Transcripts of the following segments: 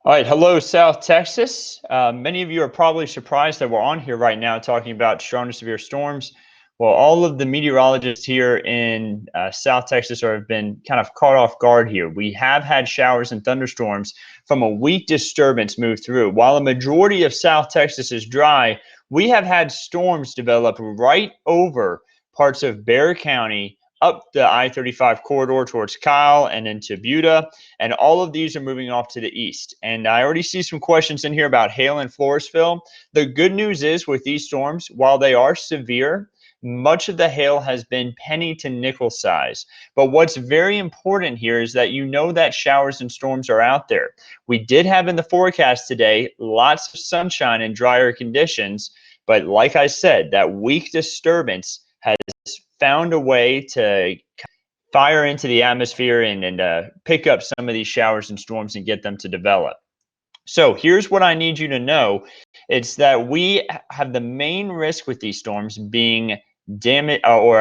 All right, hello, South Texas. Many of you are probably surprised that we're on here right now talking about strong to severe storms. Well, all of the meteorologists here in South Texas have been kind of caught off guard here. We have had showers and thunderstorms from a weak disturbance move through. While a majority of South Texas is dry, we have had storms develop right over parts of Bexar County up the I-35 corridor towards Kyle and into Buda, and all of these are moving off to the east. And I already see some questions in here about hail in Floresville. The good news is with these storms, while they are severe, much of the hail has been penny to nickel size. But what's very important here is that you know that showers and storms are out there. We did have in the forecast today lots of sunshine and drier conditions, but like I said, that weak disturbance has found a way to fire into the atmosphere and pick up some of these showers and storms and get them to develop. So here's what I need you to know. It's that we have the main risk with these storms being damage or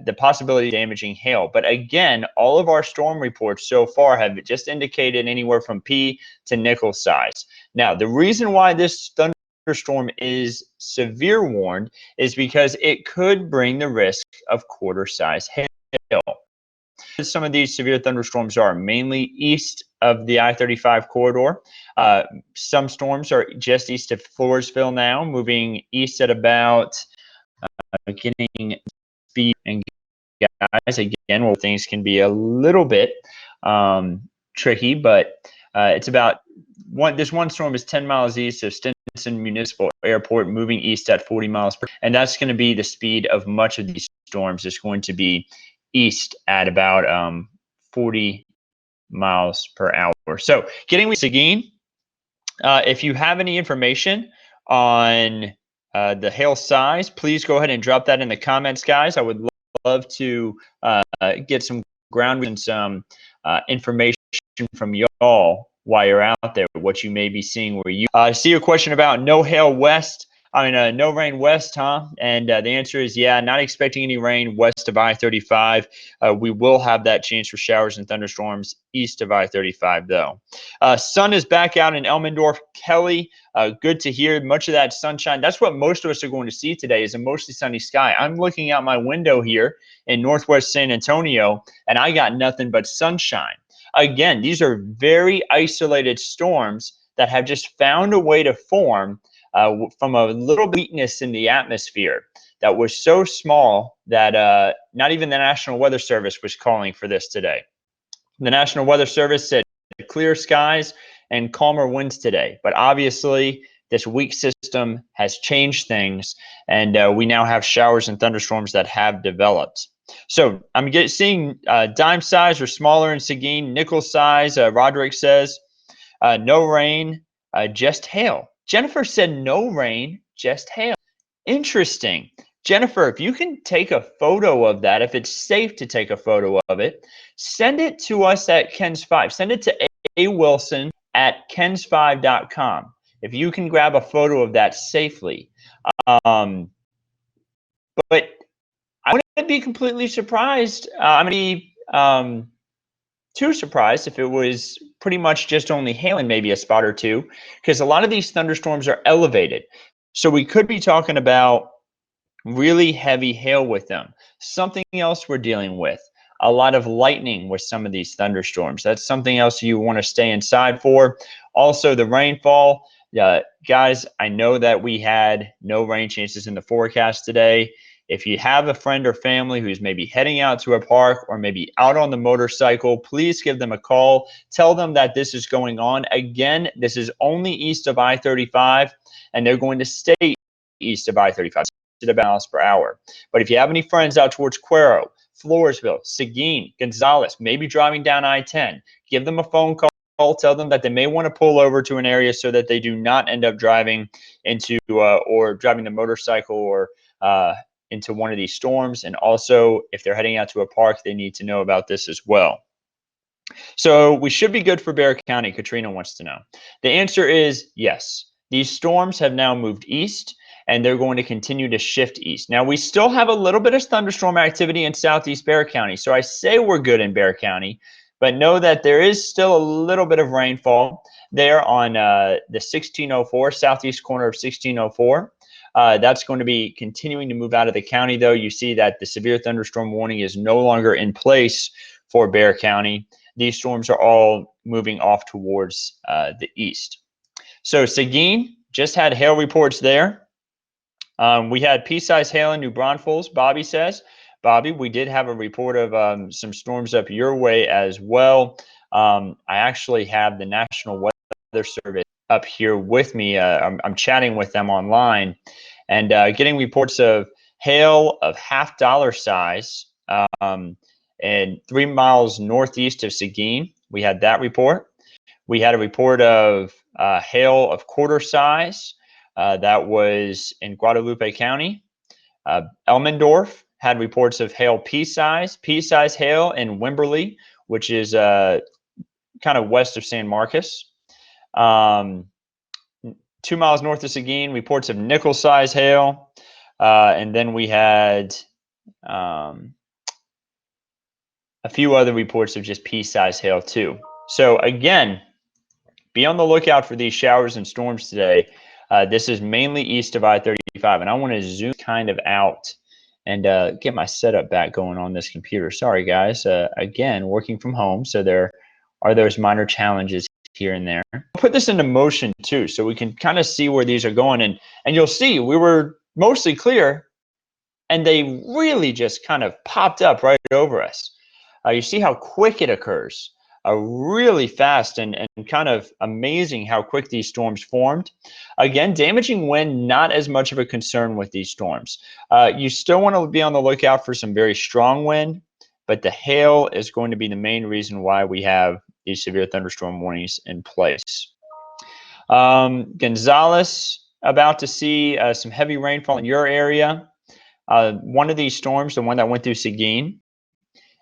the possibility of damaging hail. But again, all of our storm reports so far have just indicated anywhere from P to nickel size. Now, the reason why this thunderstorm is severe warned is because it could bring the risk of quarter size hail. Some of these severe thunderstorms are mainly east of the I-35 corridor. Some storms are just east of Floresville now, moving east at about getting speed. And guys, again, well, things can be a little bit tricky, but it's about this one storm is 10 miles east of Stinson Municipal Airport, moving east at 40 miles per hour. And that's going to be the speed of much of these storms. It's going to be east at about 40 miles per hour. So getting with Seguin, if you have any information on the hail size, please go ahead and drop that in the comments, guys. I would love to get some ground and some information from y'all while you're out there, what you may be seeing where you see a question about no hail west. No rain west, huh? And the answer is yeah, not expecting any rain west of I-35. We will have that chance for showers and thunderstorms east of I-35, though. Sun is back out in Elmendorf. Kelly, good to hear. Much of that sunshine. That's what most of us are going to see today is a mostly sunny sky. I'm looking out my window here in northwest San Antonio, and I got nothing but sunshine. Again, these are very isolated storms that have just found a way to form from a little weakness in the atmosphere that was so small that not even the National Weather Service was calling for this today. The National Weather Service said clear skies and calmer winds today, but obviously this weak system has changed things, and we now have showers and thunderstorms that have developed. So I'm seeing dime size or smaller in Seguin, nickel size. Roderick says no rain, just hail. Jennifer said no rain, just hail. Interesting. Jennifer, if you can take a photo of that, if it's safe to take a photo of it, send it to us at Ken's 5. Send it to Wilson at kens5.com. If you can grab a photo of that safely. But I wouldn't be completely surprised. I'm going to be too surprised if it was pretty much just only hail in maybe a spot or two, because a lot of these thunderstorms are elevated. So we could be talking about really heavy hail with them. Something else we're dealing with, a lot of lightning with some of these thunderstorms. That's something else you want to stay inside for. Also, the rainfall. Guys, I know that we had no rain chances in the forecast today. If you have a friend or family who's maybe heading out to a park or maybe out on the motorcycle, please give them a call. Tell them that this is going on. Again, this is only east of I-35, and they're going to stay east of I-35 at about miles per hour. But if you have any friends out towards Cuero, Floresville, Seguin, Gonzales, maybe driving down I-10, give them a phone call. Tell them that they may want to pull over to an area so that they do not end up driving into or driving the motorcycle or into one of these storms. And also, if they're heading out to a park, they need to know about this as well. So we should be good for Bexar County, Katrina wants to know. The answer is yes. These storms have now moved east, and they're going to continue to shift east. Now, we still have a little bit of thunderstorm activity in southeast Bexar County. So I say we're good in Bexar County, But know that there is still a little bit of rainfall there on the 1604, southeast corner of 1604. That's going to be continuing to move out of the county, though. You see that the severe thunderstorm warning is no longer in place for Bexar County. These storms are all moving off towards the east. So Seguin just had hail reports there. We had pea-sized hail in New Braunfels, Bobby says. Bobby, we did have a report of some storms up your way as well. I actually have the National Weather Service up here with me. I'm chatting with them online and getting reports of hail of $half size and 3 miles northeast of Seguin. We had that report. We had a report of hail of quarter size. That was in Guadalupe County. Elmendorf had reports of hail pea-size hail in Wimberley, which is kind of west of San Marcos. 2 miles north of Seguin, reports of nickel-size hail. And then we had a few other reports of just pea-size hail too. So again, be on the lookout for these showers and storms today. This is mainly east of I-35, and I want to zoom kind of out and get my setup back going on this computer. Sorry, guys. Again, working from home, so there are those minor challenges here and there. I'll put this into motion too, so we can kind of see where these are going, and you'll see we were mostly clear, and they really just kind of popped up right over us. You see how quick it occurs. Really fast and kind of amazing how quick these storms formed. Again, damaging wind, not as much of a concern with these storms. You still want to be on the lookout for some very strong wind, but the hail is going to be the main reason why we have these severe thunderstorm warnings in place. Gonzales, about to see some heavy rainfall in your area. One of these storms, the one that went through Seguin,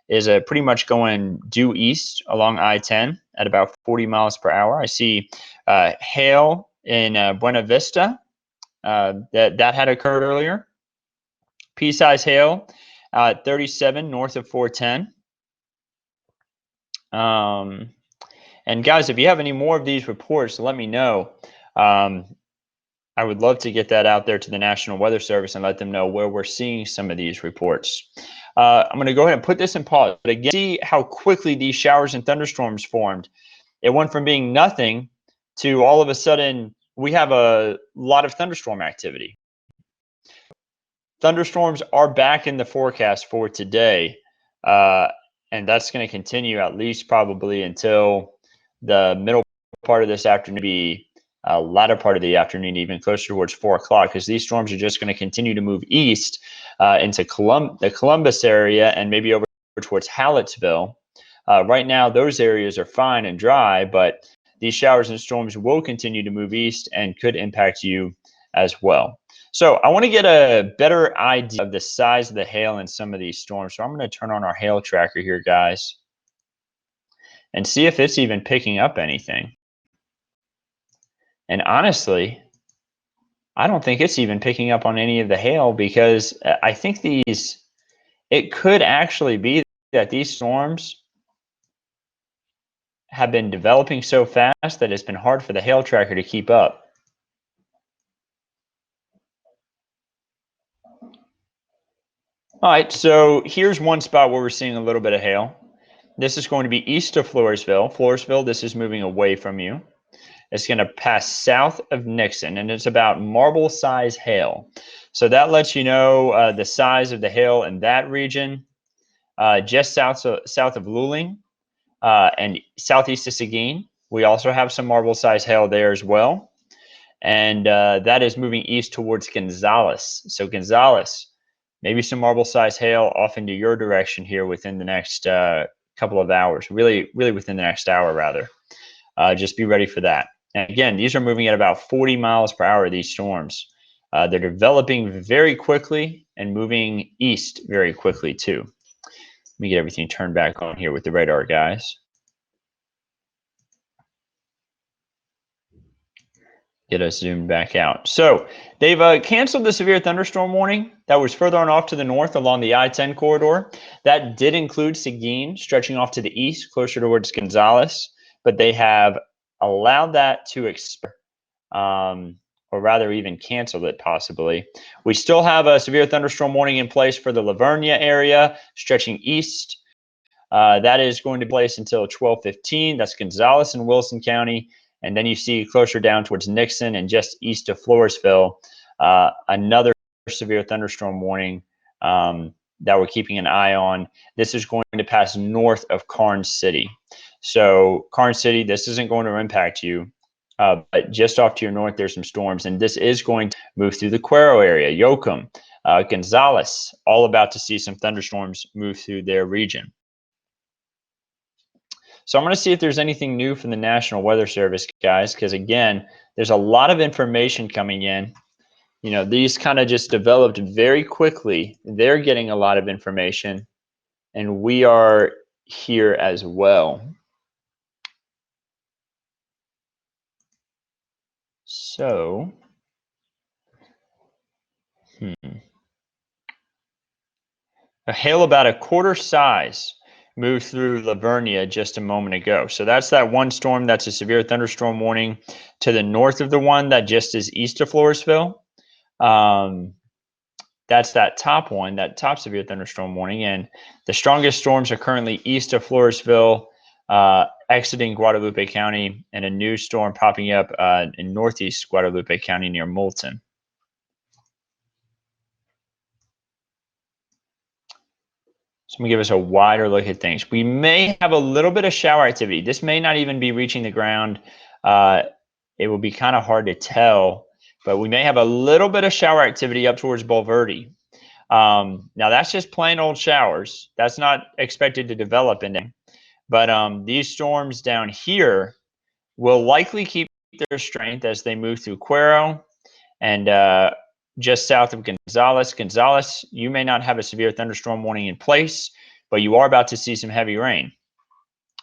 is pretty much going due east along I-10 at about 40 miles per hour. I see hail in Buena Vista that had occurred earlier. Pea-size hail 37 north of 410. And guys, if you have any more of these reports, let me know. I would love to get that out there to the National Weather Service and let them know where we're seeing some of these reports. I'm going to go ahead and put this in pause. But again, see how quickly these showers and thunderstorms formed. It went from being nothing to all of a sudden we have a lot of thunderstorm activity. Thunderstorms are back in the forecast for today, and that's going to continue at least probably until the middle part of this afternoon, maybe latter part of the afternoon, even closer towards 4 o'clock, because these storms are just going to continue to move east into the Columbus area and maybe over towards Hallettsville. Right now, those areas are fine and dry, but these showers and storms will continue to move east and could impact you as well. So I want to get a better idea of the size of the hail in some of these storms. So I'm going to turn on our hail tracker here, guys, and see if it's even picking up anything. And honestly, I don't think it's even picking up on any of the hail, because I think it could actually be that these storms have been developing so fast that it's been hard for the hail tracker to keep up. All right, so here's one spot where we're seeing a little bit of hail. This is going to be east of Floresville. Floresville, this is moving away from you. It's going to pass south of Nixon, and it's about marble size hail. So that lets you know the size of the hail in that region. Just south of Luling and southeast of Seguin, we also have some marble size hail there as well. And that is moving east towards Gonzales. So Gonzales, maybe some marble size hail off into your direction here within the next couple of hours, really within the next hour rather. Just be ready for that. And again, these are moving at about 40 miles per hour, these storms. They're developing very quickly and moving east very quickly too. Let me get everything turned back on here with the radar, guys. Get us zoomed back out. So they've canceled the severe thunderstorm warning that was further on off to the north along the I-10 corridor. That did include Seguin, stretching off to the east, closer towards Gonzales, but they have allowed that to expire, or rather even canceled it possibly. We still have a severe thunderstorm warning in place for the Lavernia area, stretching east. That is going to be place until 12:15. That's Gonzales and Wilson County. And then you see closer down towards Nixon and just east of Floresville, another severe thunderstorm warning that we're keeping an eye on. This is going to pass north of Karnes City. So Karnes City, this isn't going to impact you, but just off to your north, there's some storms, and this is going to move through the Cuero area, Yoakum, Gonzales, all about to see some thunderstorms move through their region. So I'm going to see if there's anything new from the National Weather Service, guys, because again, there's a lot of information coming in. You know, these kind of just developed very quickly. They're getting a lot of information, and we are here as well. So, a hail about a quarter size moved through Lavernia just a moment ago. So that's that one storm that's a severe thunderstorm warning to the north of the one that just is east of Floresville. That's that top one, that top severe thunderstorm warning. And the strongest storms are currently east of Floresville, exiting Guadalupe County, and a new storm popping up in northeast Guadalupe County near Moulton. So I'm going to give us a wider look at things. We may have a little bit of shower activity. This may not even be reaching the ground. It will be kind of hard to tell, but we may have a little bit of shower activity up towards Bulverde. Now, that's just plain old showers. That's not expected to develop in them. But these storms down here will likely keep their strength as they move through Cuero and just south of Gonzales. Gonzales, you may not have a severe thunderstorm warning in place, but you are about to see some heavy rain.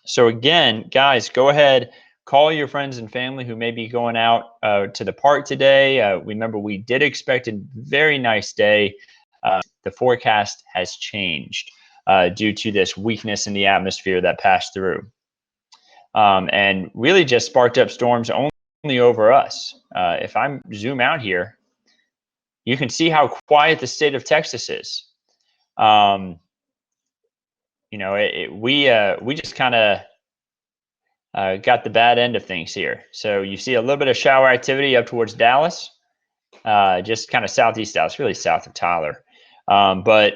So again, guys, go ahead, call your friends and family who may be going out to the park today. Remember, we did expect a very nice day. The forecast has changed due to this weakness in the atmosphere that passed through. And really just sparked up storms only over us. If I zoom out here, you can see how quiet the state of Texas is. You know, we just kind of got the bad end of things here. So you see a little bit of shower activity up towards Dallas, just kind of southeast Dallas, really south of Tyler. But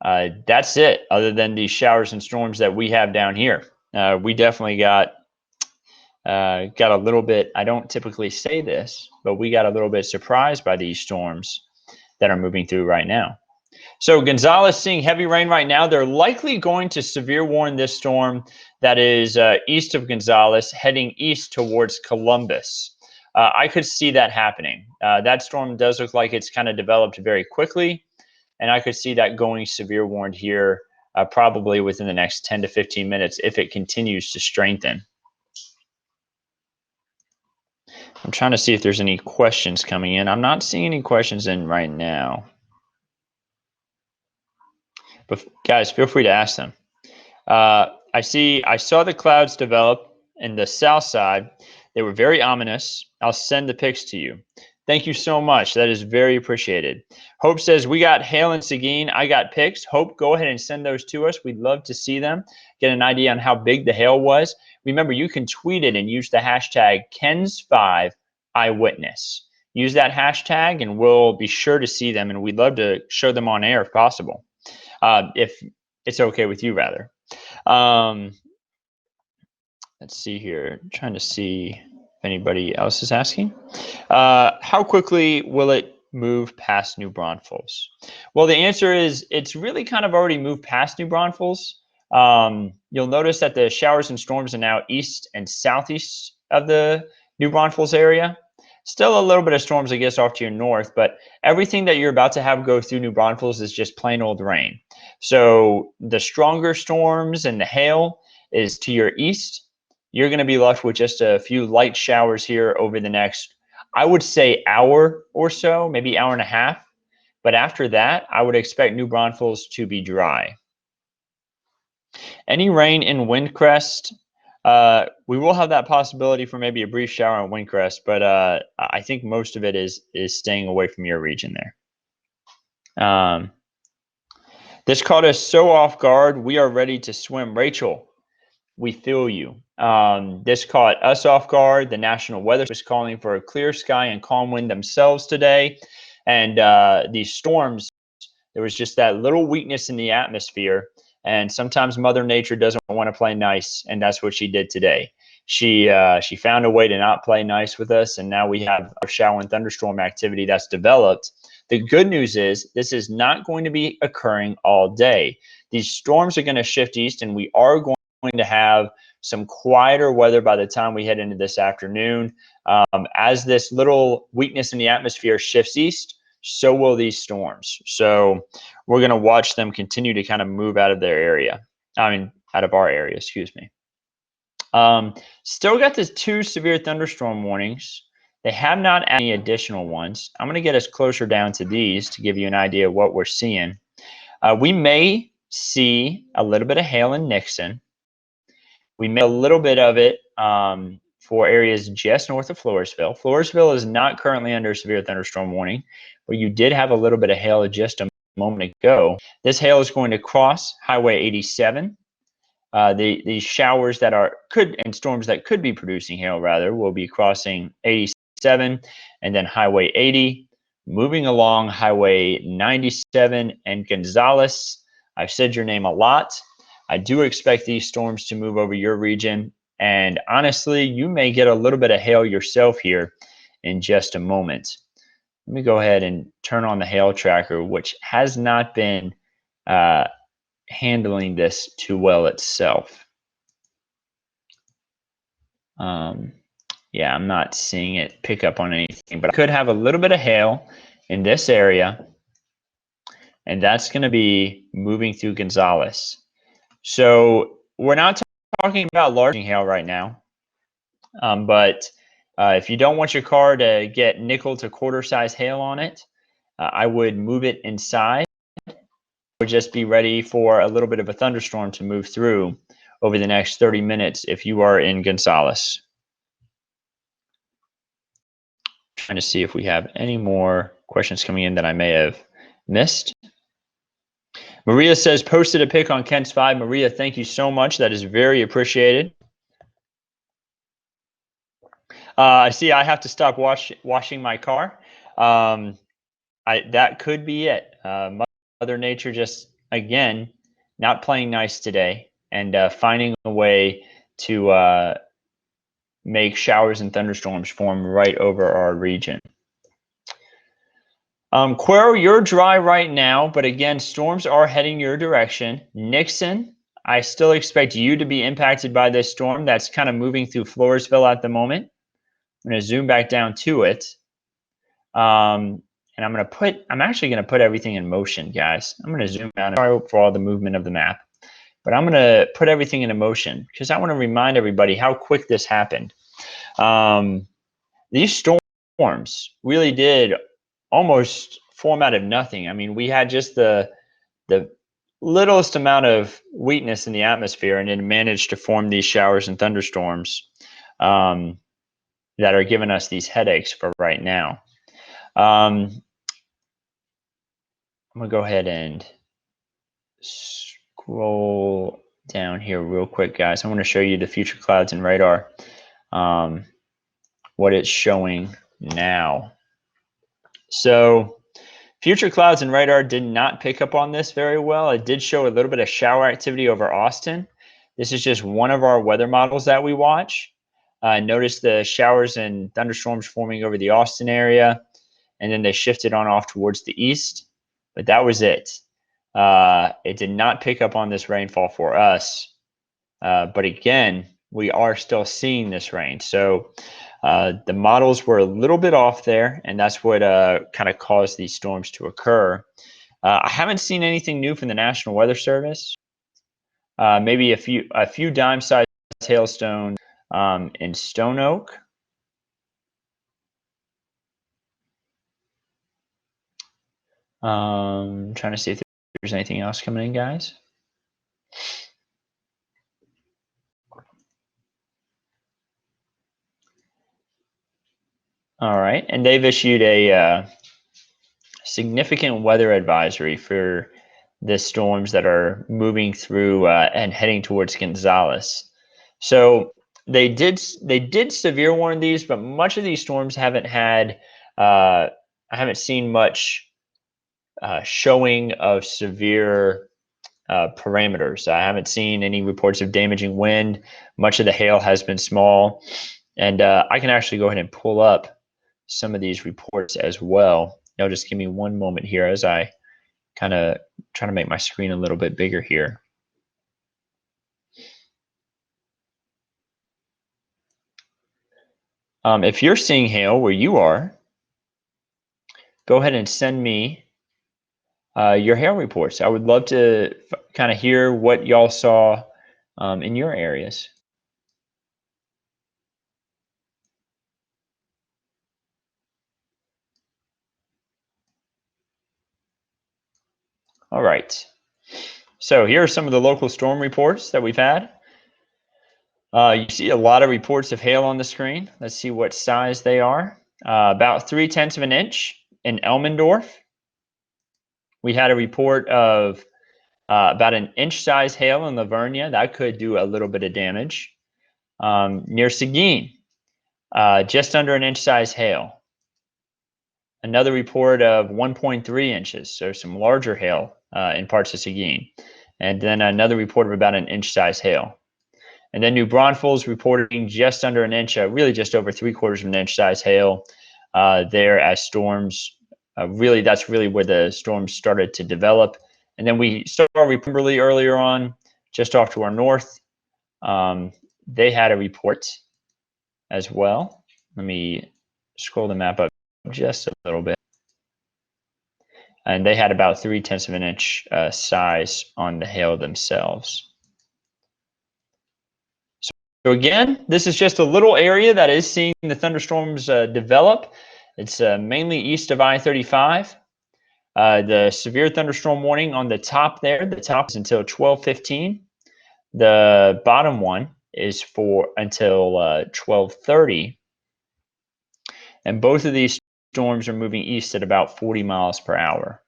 that's it, other than these showers and storms that we have down here. We definitely got a little bit, I don't typically say this, but we got a little bit surprised by these storms that are moving through right now. So Gonzales seeing heavy rain right now. They're likely going to severe warn this storm that is east of Gonzales, heading east towards Columbus. I could see that happening. That storm does look like it's kind of developed very quickly, and I could see that going severe warned here probably within the next 10 to 15 minutes if it continues to strengthen. I'm trying to see if there's any questions coming in. I'm not seeing any questions in right now. But guys, feel free to ask them. I saw the clouds develop in the south side. They were very ominous. I'll send the pics to you. Thank you so much. That is very appreciated. Hope says, we got hail in Seguin. I got pics. Hope, go ahead and send those to us. We'd love to see them, get an idea on how big the hail was. Remember, you can tweet it and use the hashtag KENS5Eyewitness. Use that hashtag and we'll be sure to see them, and we'd love to show them on air if possible. If it's okay with you, rather. Let's see here. I'm trying to see if anybody else is asking. How quickly will it move past New Braunfels? Well, the answer is it's really kind of already moved past New Braunfels. You'll notice that the showers and storms are now east and southeast of the New Braunfels area. Still a little bit of storms, I guess, off to your north, but everything that you're about to have go through New Braunfels is just plain old rain. So the stronger storms and the hail is to your east. You're going to be left with just a few light showers here over the next, I would say hour or so, maybe hour and a half. But after that, I would expect New Braunfels to be dry. Any rain in Windcrest, we will have that possibility for maybe a brief shower in Windcrest, but I think most of it is staying away from your region there. This caught us so off guard. We are ready to swim. Rachel, we feel you. This caught us off guard. The National Weather was calling for a clear sky and calm wind themselves today. And these storms, there was just that little weakness in the atmosphere. And sometimes Mother Nature doesn't want to play nice, and that's what she did today. She found a way to not play nice with us, and now we have a shower and thunderstorm activity that's developed. The good news is this is not going to be occurring all day. These storms are going to shift east, and we are going to have some quieter weather by the time we head into this afternoon. As this little weakness in the atmosphere shifts east, so will these storms. So we're going to watch them continue to kind of move out of their area. Out of our area, excuse me. Still got the 2 severe thunderstorm warnings. They have not added any additional ones. I'm going to get us closer down to these to give you an idea of what we're seeing. We may see a little bit of hail in Nixon. We may a little bit of it for areas just north of Floresville. Floresville is not currently under severe thunderstorm warning, but you did have a little bit of hail just a moment ago. This hail is going to cross Highway 87. These showers that and storms that could be producing hail rather will be crossing 87 and then Highway 80, moving along Highway 97 and Gonzales. I've said your name a lot. I do expect these storms to move over your region, and honestly, you may get a little bit of hail yourself here in just a moment. Let me go ahead and turn on the hail tracker, which has not been handling this too well itself. Yeah, I'm not seeing it pick up on anything, but I could have a little bit of hail in this area, and that's going to be moving through Gonzales. So we're not talking about large hail right now, but if you don't want your car to get nickel to quarter size hail on it, I would move it inside. Would just be ready for a little bit of a thunderstorm to move through over the next 30 minutes if you are in Gonzales. Trying to see if we have any more questions coming in that I may have missed. Maria says, posted a pic on Kent's 5. Maria, thank you so much. That is very appreciated. I see I have to stop washing my car. That could be it. Mother Nature just, again, not playing nice today and finding a way to make showers and thunderstorms form right over our region. Cuero, you're dry right now, but again, storms are heading your direction. Nixon, I still expect you to be impacted by this storm that's kind of moving through Floresville at the moment. I'm going to zoom back down to it. And I'm actually going to put everything in motion, guys. I'm going to zoom out. Sorry for all the movement of the map, but I'm going to put everything into motion because I want to remind everybody how quick this happened. These storms really did almost form out of nothing. I mean, we had just the littlest amount of weakness in the atmosphere, and it managed to form these showers and thunderstorms that are giving us these headaches for right now. I'm gonna go ahead and scroll down here real quick, guys. I want to show you the future clouds and radar, what it's showing now. So future clouds and radar did not pick up on this very well. It did show a little bit of shower activity over Austin. This is just one of our weather models that we watch. Notice the showers and thunderstorms forming over the Austin area, and then they shifted on off towards the east, but that was it. It did not pick up on this rainfall for us, but again, we are still seeing this rain. So the models were a little bit off there, and that's what kind of caused these storms to occur. I haven't seen anything new from the National Weather Service. Maybe a few dime-sized hailstones in Stone Oak. Trying to see if there's anything else coming in, guys. All right, and they've issued a significant weather advisory for the storms that are moving through and heading towards Gonzales. So they did severe warn these, but much of these storms haven't had. I haven't seen much showing of severe parameters. I haven't seen any reports of damaging wind. Much of the hail has been small, and I can actually go ahead and pull up some of these reports as well. Now, just give me one moment here as I kind of try to make my screen a little bit bigger here. If you're seeing hail where you are, go ahead and send me your hail reports. I would love to kind of hear what y'all saw in your areas. All right. So here are some of the local storm reports that we've had. You see a lot of reports of hail on the screen. Let's see what size they are. About 3/10 of an inch in Elmendorf. We had a report of about an inch size hail in Livonia. That could do a little bit of damage. Near Seguin, just under an inch size hail. Another report of 1.3 inches, so some larger hail in parts of Seguin. And then another report of about an inch size hail. And then New Braunfels reporting just under an inch, really just over 3/4 of an inch size hail there as storms. That's really where the storms started to develop. And then we saw Kimberly earlier on, just off to our north. They had a report as well. Let me scroll the map up just a little bit. And they had about 3/10 of an inch size on the hail themselves. So again, this is just a little area that is seeing the thunderstorms develop. It's mainly east of I-35. The severe thunderstorm warning on the top there, the top is until 12:15. The bottom one is for until 12:30. And both of these storms are moving east at about 40 miles per hour.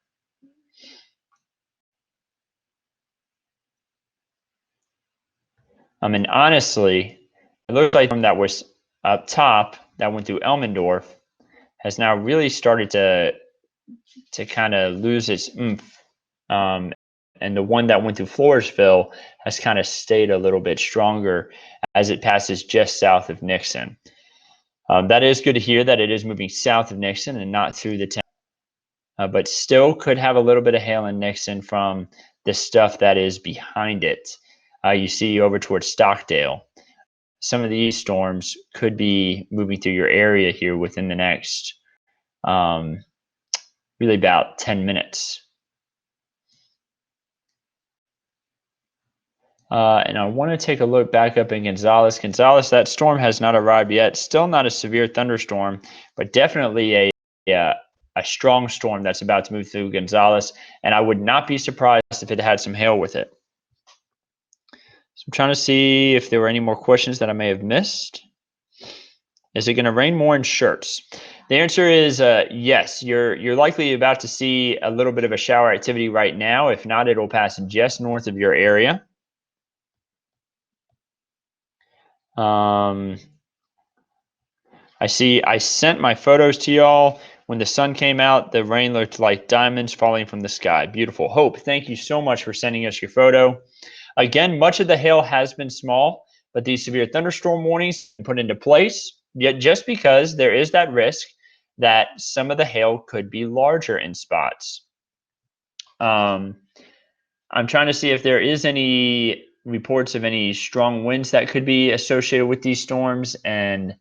And honestly, it looks like from that was up top that went through Elmendorf has now really started to kind of lose its oomph. And the one that went through Floresville has kind of stayed a little bit stronger as it passes just south of Nixon. That is good to hear that it is moving south of Nixon and not through the town, but still could have a little bit of hail in Nixon from the stuff that is behind it. You see over towards Stockdale. Some of these storms could be moving through your area here within the next really about 10 minutes. And I want to take a look back up in Gonzales. Gonzales, that storm has not arrived yet. Still not a severe thunderstorm, but definitely a strong storm that's about to move through Gonzales. And I would not be surprised if it had some hail with it. So I'm trying to see if there were any more questions that I may have missed. Is it going to rain more in Schertz? The answer is yes. You're likely about to see a little bit of a shower activity right now. If not, it'll pass just north of your area. I sent my photos to y'all. When the sun came out, the rain looked like diamonds falling from the sky. Beautiful. Hope, thank you so much for sending us your photo. Again, much of the hail has been small, but these severe thunderstorm warnings put into place, yet just because there is that risk that some of the hail could be larger in spots. I'm trying to see if there is any reports of any strong winds that could be associated with these storms, and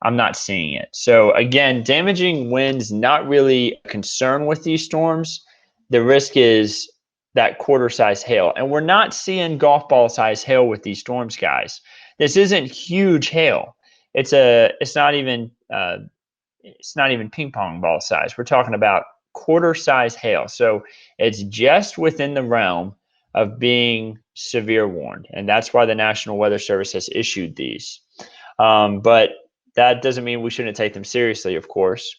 I'm not seeing it. So again, damaging winds, not really a concern with these storms. The risk is that quarter-size hail, and we're not seeing golf ball size hail with these storms, guys. This isn't huge hail. It's not even ping pong ball size. We're talking about quarter-size hail. So it's just within the realm of being severe warned, and that's why the National Weather Service has issued these. But that doesn't mean we shouldn't take them seriously, of course.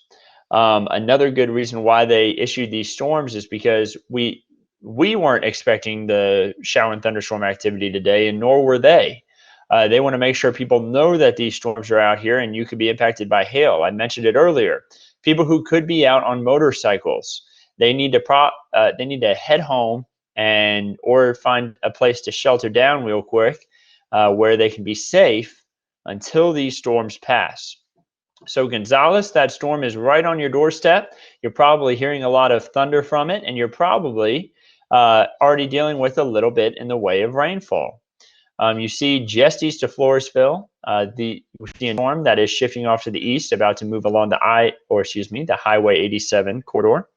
Another good reason why they issued these storms is because we weren't expecting the shower and thunderstorm activity today, and nor were they. They want to make sure people know that these storms are out here and you could be impacted by hail. I mentioned it earlier. People who could be out on motorcycles, they need to head home or find a place to shelter down real quick, where they can be safe until these storms pass. So Gonzales, that storm is right on your doorstep. You're probably hearing a lot of thunder from it, and you're probably already dealing with a little bit in the way of rainfall. You see just east of Floresville, the storm that is shifting off to the east, about to move along the Highway 87 corridor,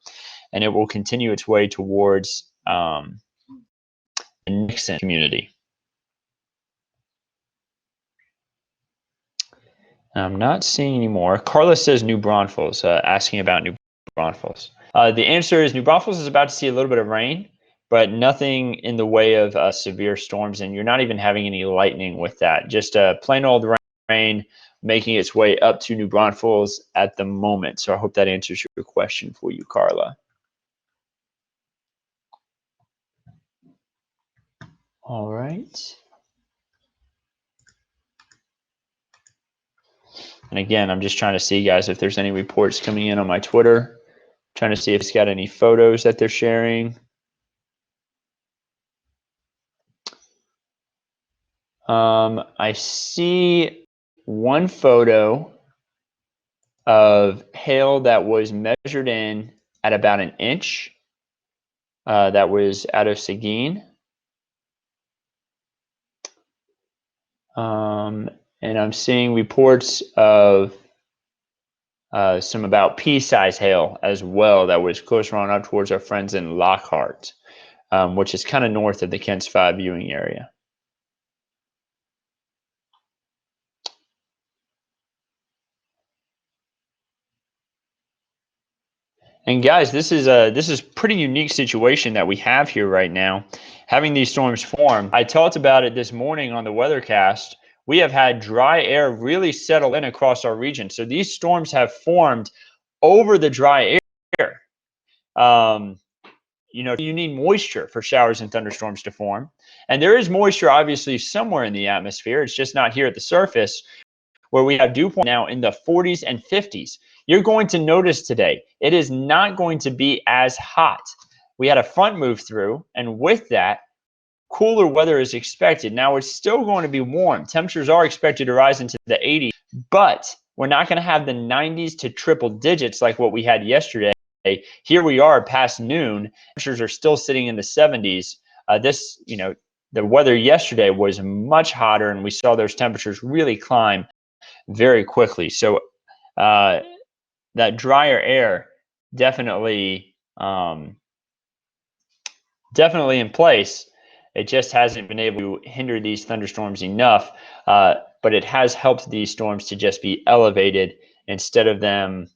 and it will continue its way towards the Nixon community. I'm not seeing any more. Carla says New Braunfels, asking about New Braunfels. The answer is New Braunfels is about to see a little bit of rain, but nothing in the way of severe storms, and you're not even having any lightning with that. Just plain old rain making its way up to New Braunfels at the moment. So I hope that answers your question for you, Carla. All right. And again, I'm just trying to see, guys, if there's any reports coming in on my Twitter. Trying to see if it's got any photos that they're sharing. I see one photo of hail that was measured in at about an inch. That was out of Seguin. And I'm seeing reports of some about pea-size hail as well that was closer on up towards our friends in Lockhart, which is kind of north of the Kents 5 viewing area. And guys, this is pretty unique situation that we have here right now, having these storms form. I talked about it this morning on the weathercast. We have had dry air really settle in across our region. So these storms have formed over the dry air. You need moisture for showers and thunderstorms to form. And there is moisture obviously somewhere in the atmosphere. It's just not here at the surface, where we have dew point now in the 40s and 50s. You're going to notice today, it is not going to be as hot. We had a front move through, and with that, cooler weather is expected. Now, it's still going to be warm. Temperatures are expected to rise into the 80s, but we're not going to have the 90s to triple digits like what we had yesterday. Here we are past noon. Temperatures are still sitting in the 70s. The weather yesterday was much hotter, and we saw those temperatures really climb very quickly. So that drier air definitely in place. It just hasn't been able to hinder these thunderstorms enough, but it has helped these storms to just be elevated instead of them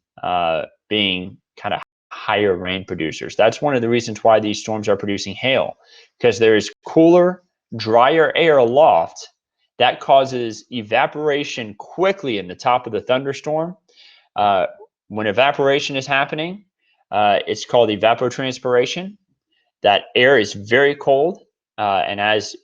being kind of higher rain producers. That's one of the reasons why these storms are producing hail, because there is cooler, drier air aloft that causes evaporation quickly in the top of the thunderstorm. When evaporation is happening, it's called evapotranspiration. That air is very cold, and as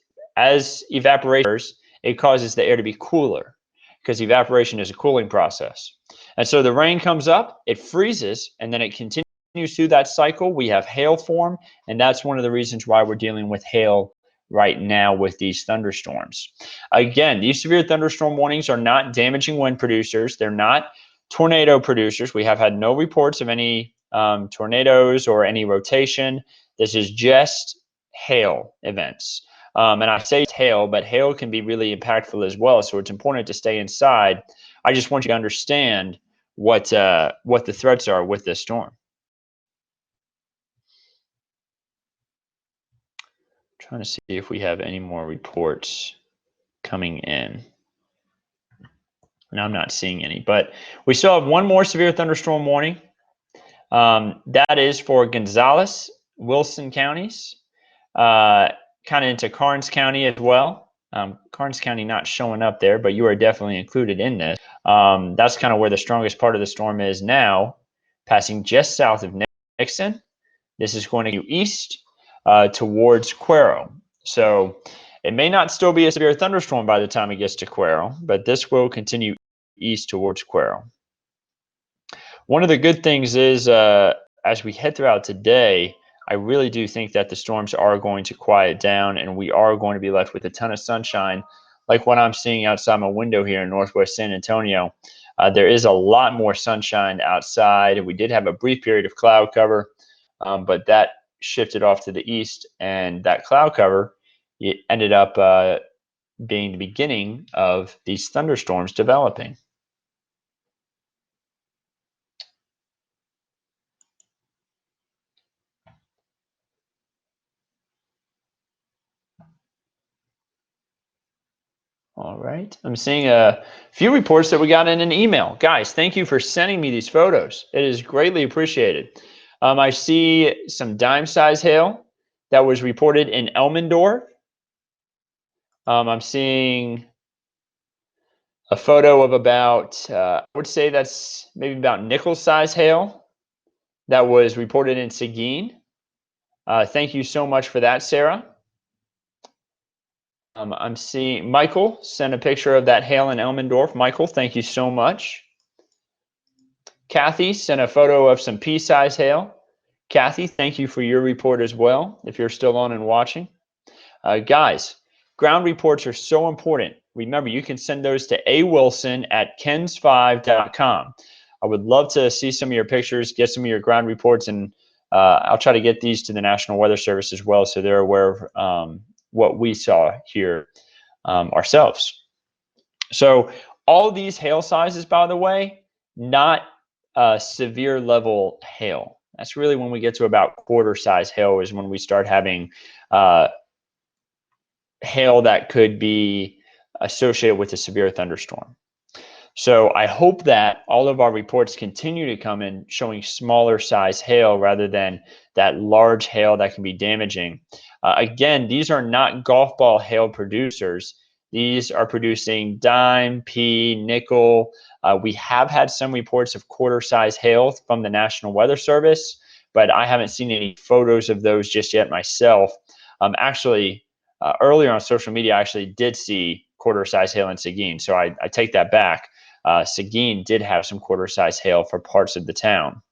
evaporation occurs, it causes the air to be cooler, because evaporation is a cooling process. And so the rain comes up, it freezes, and then it continues through that cycle. We have hail form, and that's one of the reasons why we're dealing with hail right now with these thunderstorms. Again, these severe thunderstorm warnings are not damaging wind producers. They're not tornado producers. We have had no reports of any tornadoes or any rotation. This is just hail events. And I say hail, but hail can be really impactful as well. So it's important to stay inside. I just want you to understand what the threats are with this storm. Trying to see if we have any more reports coming in. And I'm not seeing any, but we still have one more severe thunderstorm warning. That is for Gonzales, Wilson counties, kind of into Karnes County as well. Karnes County not showing up there, but you are definitely included in this. That's kind of where the strongest part of the storm is now, passing just south of Nixon. This is going to go east towards Cuero. So it may not still be a severe thunderstorm by the time it gets to Cuero, but this will continue east towards Cuero. One of the good things is as we head throughout today, I really do think that the storms are going to quiet down and we are going to be left with a ton of sunshine, like what I'm seeing outside my window here in Northwest San Antonio. There is a lot more sunshine outside. We did have a brief period of cloud cover, but that shifted off to the east, and that cloud cover it ended up being the beginning of these thunderstorms developing. All right, I'm seeing a few reports that we got in an email. Guys, thank you for sending me these photos. It is greatly appreciated. I see some dime-size hail that was reported in Elmendorf. I'm seeing a photo of about, I would say that's maybe about nickel-size hail that was reported in Seguin. Thank you so much for that, Sarah. I'm seeing Michael sent a picture of that hail in Elmendorf. Michael, thank you so much. Kathy sent a photo of some pea-size hail. Kathy, thank you for your report as well, if you're still on and watching. Guys, ground reports are so important. Remember, you can send those to awilson@kens5.com. I would love to see some of your pictures, get some of your ground reports, and I'll try to get these to the National Weather Service as well, so they're aware of what we saw here ourselves. So all these hail sizes, by the way, not severe level hail. That's really when we get to about quarter size hail is when we start having hail that could be associated with a severe thunderstorm. So I hope that all of our reports continue to come in showing smaller size hail rather than that large hail that can be damaging. Again, these are not golf ball hail producers. These are producing dime, pea, nickel. We have had some reports of quarter size hail from the National Weather Service, but I haven't seen any photos of those just yet myself. Actually, earlier on social media, I actually did see quarter size hail in Seguin, so I take that back. Seguin did have some quarter size hail for parts of the town.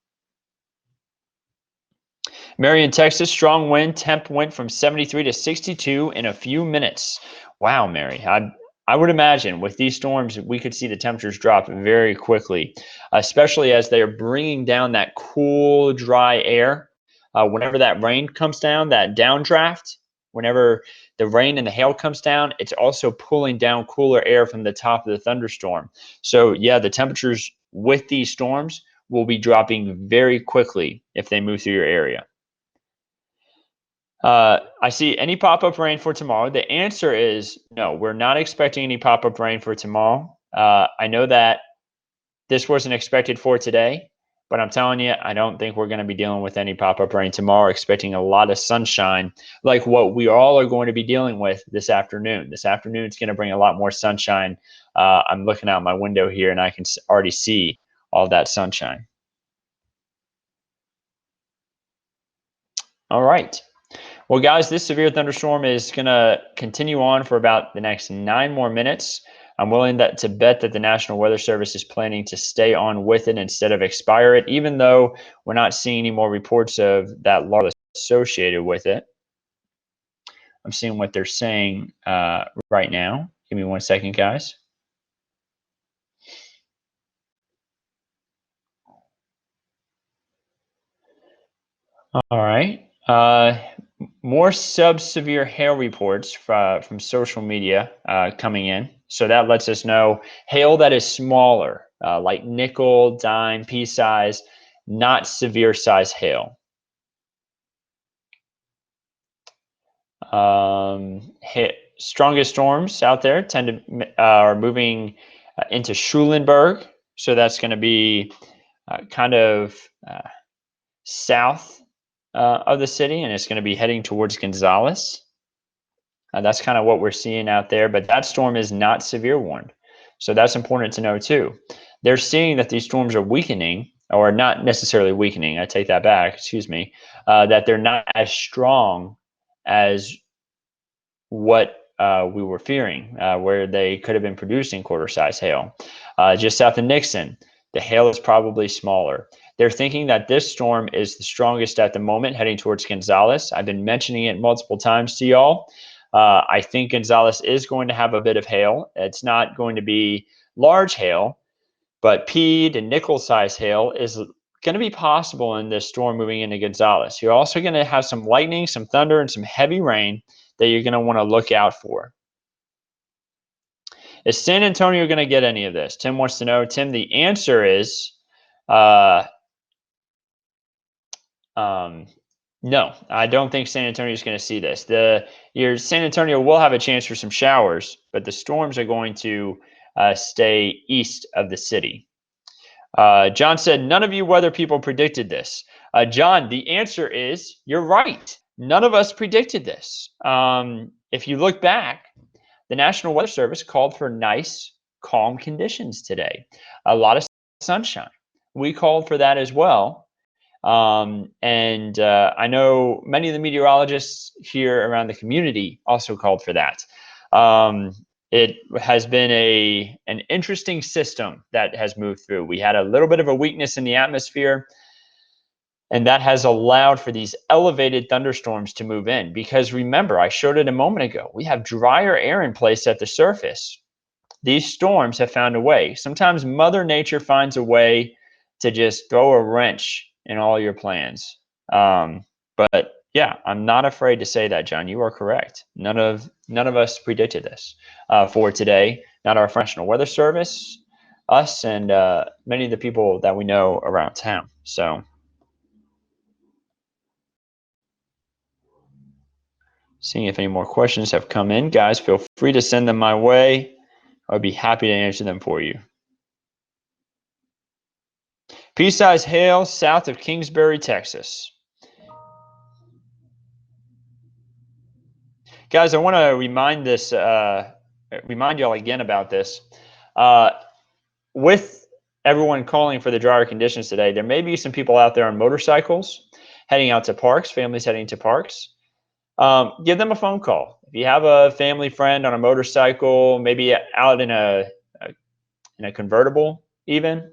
Marion, Texas, strong wind. Temp went from 73 to 62 in a few minutes. Wow, Mary. I would imagine with these storms, we could see the temperatures drop very quickly, especially as they're bringing down that cool, dry air. Whenever that rain comes down, that downdraft, whenever the rain and the hail comes down, it's also pulling down cooler air from the top of the thunderstorm. So yeah, the temperatures with these storms will be dropping very quickly if they move through your area. I see any pop-up rain for tomorrow. The answer is no, we're not expecting any pop-up rain for tomorrow. I know that this wasn't expected for today, but I'm telling you, I don't think we're going to be dealing with any pop-up rain tomorrow, expecting a lot of sunshine like what we all are going to be dealing with this afternoon. This afternoon, it's going to bring a lot more sunshine. I'm looking out my window here, and I can already see all that sunshine. All right. Well, guys, this severe thunderstorm is going to continue on for about the next 9 more minutes. I'm willing to bet that the National Weather Service is planning to stay on with it instead of expire it, even though we're not seeing any more reports of that large associated with it. I'm seeing what they're saying right now. Give me 1 second, guys. All right. More sub-severe hail reports from social media coming in. So that lets us know hail that is smaller, like nickel, dime, pea size, not severe size hail. Strongest storms out there are moving into Schulenburg. So that's going to be kind of south of the city, and it's going to be heading towards Gonzales. That's kind of what we're seeing out there, but that storm is not severe warned. So that's important to know too. They're seeing that these storms are weakening, or not necessarily weakening, I take that back, excuse me, that they're not as strong as what we were fearing, where they could have been producing quarter-size hail. Just south of Nixon, the hail is probably smaller. They're thinking that this storm is the strongest at the moment, heading towards Gonzales. I've been mentioning it multiple times to y'all. I think Gonzales is going to have a bit of hail. It's not going to be large hail, but peed and nickel-size hail is going to be possible in this storm moving into Gonzales. You're also going to have some lightning, some thunder, and some heavy rain that you're going to want to look out for. Is San Antonio going to get any of this? Tim wants to know. Tim, the answer is no. I don't think San Antonio is going to see this. San Antonio will have a chance for some showers, but the storms are going to stay east of the city. John said, none of you weather people predicted this. John, the answer is you're right. None of us predicted this. If you look back, the National Weather Service called for nice, calm conditions today. A lot of sunshine. We called for that as well. I know many of the meteorologists here around the community also called for that. It has been an interesting system that has moved through. We had a little bit of a weakness in the atmosphere, and that has allowed for these elevated thunderstorms to move in. Because remember, I showed it a moment ago, we have drier air in place at the surface. These storms have found a way. Sometimes Mother Nature finds a way to just throw a wrench in all your plans. But yeah, I'm not afraid to say that, John. You are correct. None of us predicted this for today. Not our National Weather Service, us, and many of the people that we know around town. So, seeing if any more questions have come in, guys, feel free to send them my way. I'd be happy to answer them for you. Pea-sized hail south of Kingsbury, Texas. Guys, I want to remind y'all again about this. With everyone calling for the drier conditions today, there may be some people out there on motorcycles heading out to parks, families heading to parks. Give them a phone call. If you have a family friend on a motorcycle, maybe out in a convertible even,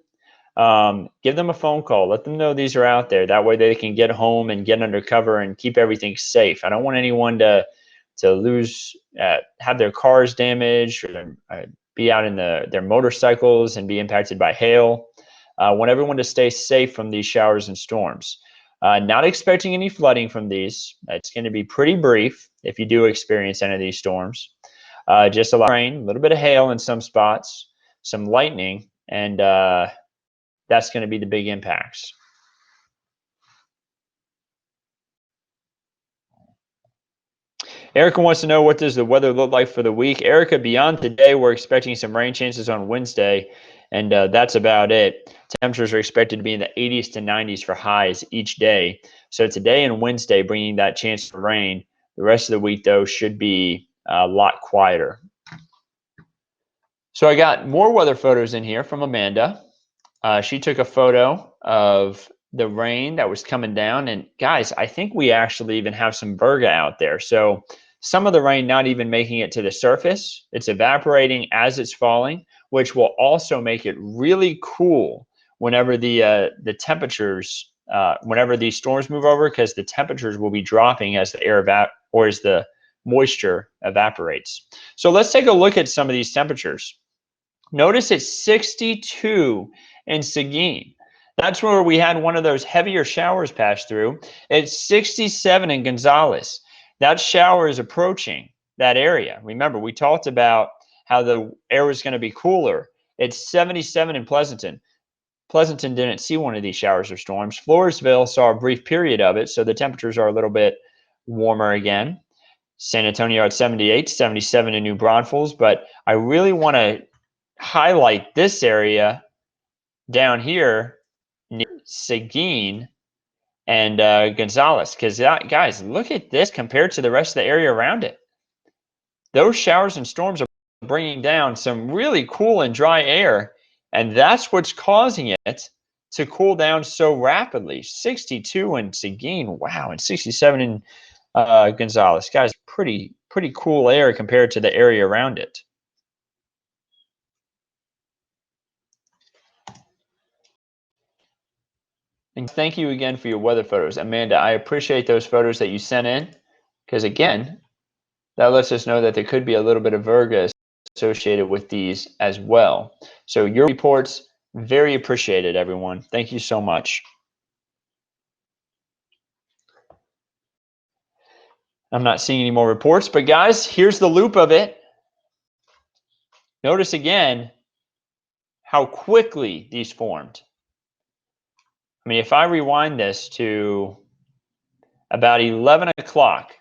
give them a phone call. Let them know these are out there. That way they can get home and get under cover and keep everything safe. I don't want anyone to lose, have their cars damaged, or be out in their motorcycles and be impacted by hail. I want everyone to stay safe from these showers and storms. Not expecting any flooding from these. It's going to be pretty brief if you do experience any of these storms. Just a lot of rain, a little bit of hail in some spots, some lightning, and that's going to be the big impacts. Erica wants to know, what does the weather look like for the week? Erica, beyond today, we're expecting some rain chances on Wednesday, and that's about it. Temperatures are expected to be in the 80s to 90s for highs each day. So today and Wednesday, bringing that chance for rain. The rest of the week, though, should be a lot quieter. So I got more weather photos in here from Amanda. She took a photo of the rain that was coming down. And guys, I think we actually even have some virga out there. So some of the rain not even making it to the surface. It's evaporating as it's falling, which will also make it really cool whenever the temperatures, whenever these storms move over, because the temperatures will be dropping as the air as the moisture evaporates. So let's take a look at some of these temperatures. Notice it's 62 in Seguin. That's where we had one of those heavier showers pass through. It's 67 in Gonzales. That shower is approaching that area. Remember, we talked about how the air was going to be cooler. It's 77 in Pleasanton. Pleasanton didn't see one of these showers or storms. Floresville saw a brief period of it, so the temperatures are a little bit warmer again. San Antonio at 78, 77 in New Braunfels. But I really want to highlight this area down here near Seguin and Gonzales. Because, guys, look at this compared to the rest of the area around it. Those showers and storms are bringing down some really cool and dry air, and that's what's causing it to cool down so rapidly. 62 in Seguin, wow, and 67 in Gonzales. Guys, pretty cool air compared to the area around it. And thank you again for your weather photos. Amanda, I appreciate those photos that you sent in, because again, that lets us know that there could be a little bit of Virga associated with these as well. So your reports, very appreciated, everyone. Thank you so much. I'm not seeing any more reports, but guys, here's the loop of it. Notice again how quickly these formed. I mean, if I rewind this to about 11 o'clock,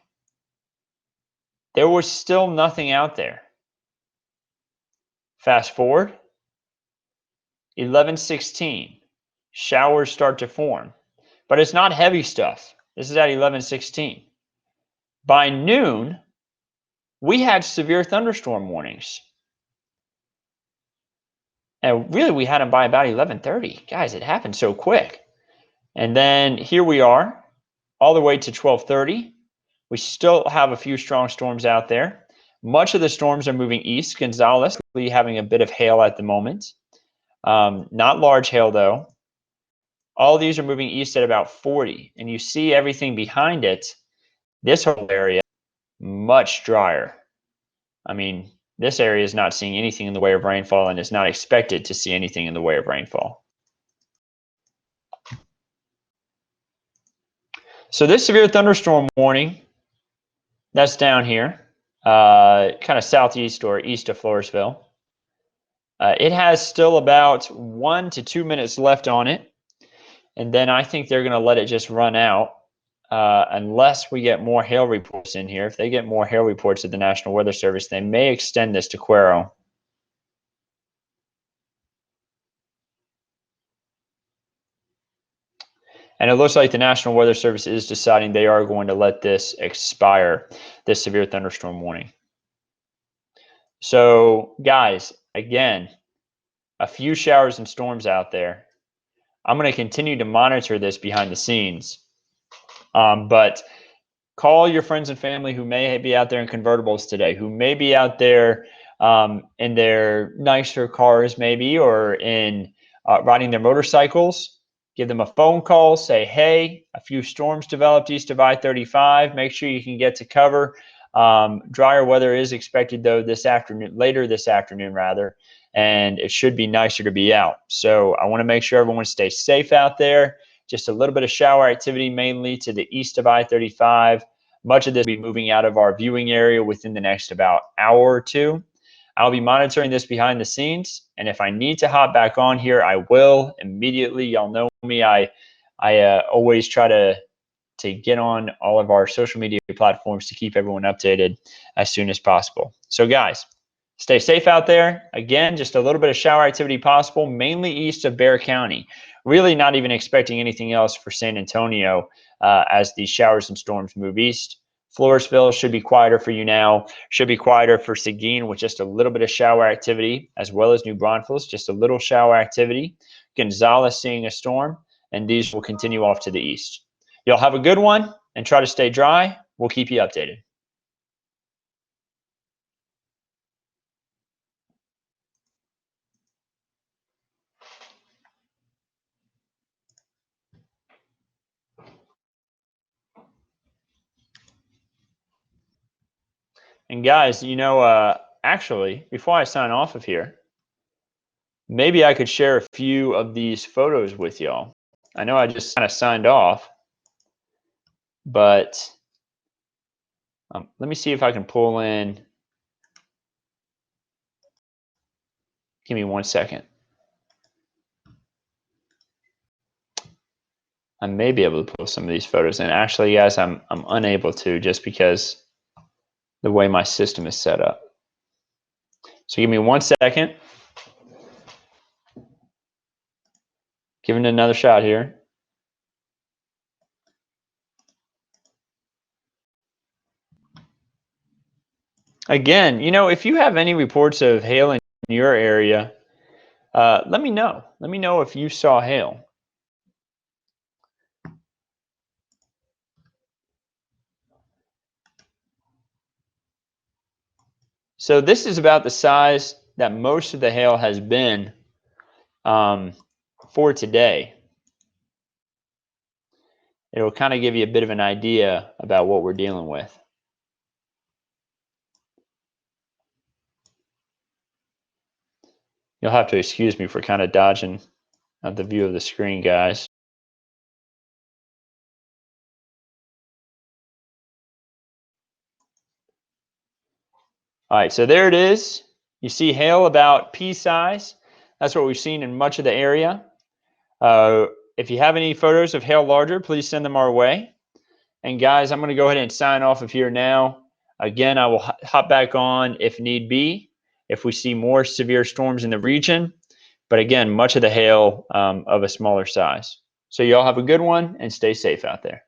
there was still nothing out there. Fast forward, 11:16, showers start to form, but it's not heavy stuff. This is at 11:16. By noon, we had severe thunderstorm warnings. And really, we had them by about 11:30. Guys, it happened so quick. And then here we are, all the way to 12:30. We still have a few strong storms out there. Much of the storms are moving east. Gonzales having a bit of hail at the moment. Not large hail, though. All these are moving east at about 40. And you see everything behind it, this whole area, much drier. I mean, this area is not seeing anything in the way of rainfall and is not expected to see anything in the way of rainfall. So this severe thunderstorm warning, that's down here, kind of southeast or east of Floresville. It has still about 1 to 2 minutes left on it. And then I think they're going to let it just run out unless we get more hail reports in here. If they get more hail reports at the National Weather Service, they may extend this to Cuero. And it looks like the National Weather Service is deciding they are going to let this expire, this severe thunderstorm warning. So, guys, again, a few showers and storms out there. I'm going to continue to monitor this behind the scenes. But call your friends and family who may be out there in convertibles today, who may be out there in their nicer cars maybe, or in riding their motorcycles. Give them a phone call, say, hey, a few storms developed east of I-35. Make sure you can get to cover. Drier weather is expected, though, this afternoon, later this afternoon, rather, and it should be nicer to be out. So I want to make sure everyone stays safe out there. Just a little bit of shower activity, mainly to the east of I-35. Much of this will be moving out of our viewing area within the next about hour or two. I'll be monitoring this behind the scenes, and if I need to hop back on here, I will immediately. Y'all know me. I always try to get on all of our social media platforms to keep everyone updated as soon as possible. So, guys, stay safe out there. Again, just a little bit of shower activity possible, mainly east of Bexar County. Really not even expecting anything else for San Antonio as these showers and storms move east. Floresville should be quieter for you now. Should be quieter for Seguin with just a little bit of shower activity, as well as New Braunfels, just a little shower activity. Gonzales seeing a storm, and these will continue off to the east. Y'all have a good one, and try to stay dry. We'll keep you updated. And guys, you know, actually, before I sign off of here, maybe I could share a few of these photos with y'all. I know I just kind of signed off, but let me see if I can pull in. Give me 1 second. I may be able to pull some of these photos in. Actually, guys, I'm unable to, just because the way my system is set up. So give me 1 second. Giving it another shot here. Again, if you have any reports of hail in your area, let me know. Let me know if you saw hail. So this is about the size that most of the hail has been for today. It'll kind of give you a bit of an idea about what we're dealing with. You'll have to excuse me for kind of dodging the view of the screen, guys. All right, so there it is. You see hail about pea size. That's what we've seen in much of the area. If you have any photos of hail larger, please send them our way. And guys, I'm going to go ahead and sign off of here now. Again, I will hop back on if need be, if we see more severe storms in the region. But again, much of the hail of a smaller size. So you all have a good one and stay safe out there.